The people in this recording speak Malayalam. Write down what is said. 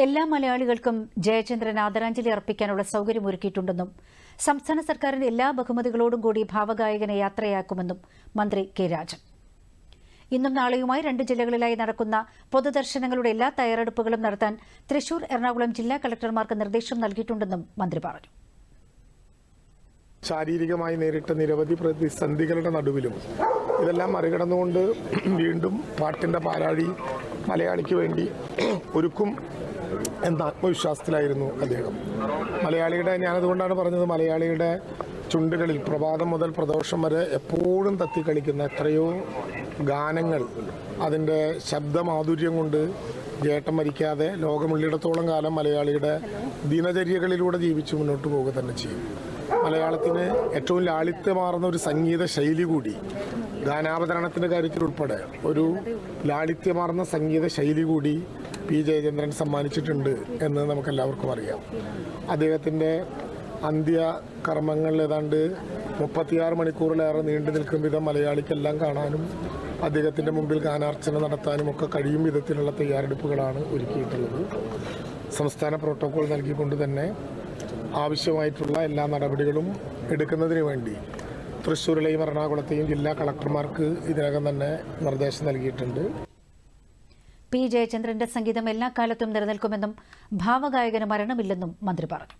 എല്ലാ മലയാളികൾക്കും ജയചന്ദ്രൻ ആദരാഞ്ജലി അർപ്പിക്കാനുള്ള സൌകര്യമൊരുക്കിയിട്ടുണ്ടെന്നും സംസ്ഥാന സർക്കാരിന്റെ എല്ലാ ബഹുമതികളോടും കൂടി ഭാവഗായകനെ യാത്രയാക്കുമെന്നും മന്ത്രി കെ രാജൻ. ഇന്നും നാളെയുമായി 2 ജില്ലകളിലായി നടക്കുന്ന പൊതുദർശനങ്ങളുടെ എല്ലാ തയ്യാറെടുപ്പുകളും നടത്താൻ തൃശൂർ, എറണാകുളം ജില്ലാ കളക്ടർമാർക്ക് നിർദ്ദേശം നൽകിയിട്ടുണ്ടെന്നും മന്ത്രി പറഞ്ഞു. ശാരീരികമായി നേരിട്ട നിരവധി പ്രതിസന്ധികളുടെ നടുവിലും ഇതെല്ലാം മറികടന്നുകൊണ്ട് വീണ്ടും പാട്ടിന്റെ പാലാഴി മലയാളിക്ക് വേണ്ടി ഒരുക്കും എന്ന ആത്മവിശ്വാസത്തിലായിരുന്നു അദ്ദേഹം. ഞാനതുകൊണ്ടാണ് പറഞ്ഞത്, മലയാളിയുടെ ചുണ്ടുകളിൽ പ്രഭാതം മുതൽ പ്രദോഷം വരെ എപ്പോഴും തത്തിക്കളിക്കുന്ന എത്രയോ ഗാനങ്ങൾ, അതിൻ്റെ ശബ്ദമാധുര്യം കൊണ്ട് ജേട്ടൻ മരിക്കാതെ ലോകമുള്ളിടത്തോളം കാലം മലയാളിയുടെ ദിനചര്യകളിലൂടെ ജീവിച്ച് മുന്നോട്ട് പോവുക തന്നെ ചെയ്യും. മലയാളത്തിന് ഏറ്റവും ലാളിത്യമാർന്ന ഒരു സംഗീത ശൈലി കൂടി, ഗാനാവതരണത്തിൻ്റെ കാര്യത്തിലുൾപ്പെടെ ഒരു ലാളിത്യമാർന്ന സംഗീത ശൈലി കൂടി പി ജയചന്ദ്രൻ സമ്മാനിച്ചിട്ടുണ്ട് എന്ന് നമുക്കെല്ലാവർക്കും അറിയാം. അദ്ദേഹത്തിൻ്റെ അന്ത്യകർമ്മങ്ങൾ ഏതാണ്ട് 36 മണിക്കൂറിലേറെ നീണ്ടു നിൽക്കും വിധം മലയാളിക്കെല്ലാം കാണാനും അദ്ദേഹത്തിൻ്റെ മുമ്പിൽ ഗാനാർച്ചന നടത്താനും ഒക്കെ കഴിയും വിധത്തിലുള്ള തയ്യാറെടുപ്പുകളാണ് ഒരുക്കിയിട്ടുള്ളത്. സംസ്ഥാന പ്രോട്ടോകോൾ നൽകിക്കൊണ്ട് തന്നെ ആവശ്യമായിട്ടുള്ള എല്ലാ നടപടികളും എടുക്കുന്നതിന് വേണ്ടി തൃശ്ശൂരിലെയും എറണാകുളത്തെയും ജില്ലാ കളക്ടർമാർക്ക് ഇതിനകം തന്നെ നിർദ്ദേശം നൽകിയിട്ടുണ്ട്. പി ജയചന്ദ്രന്റെ സംഗീതം എല്ലാ കാലത്തും നിലനിൽക്കുമെന്നും ഭാവഗായകന് മരണമില്ലെന്നും മന്ത്രി പറഞ്ഞു.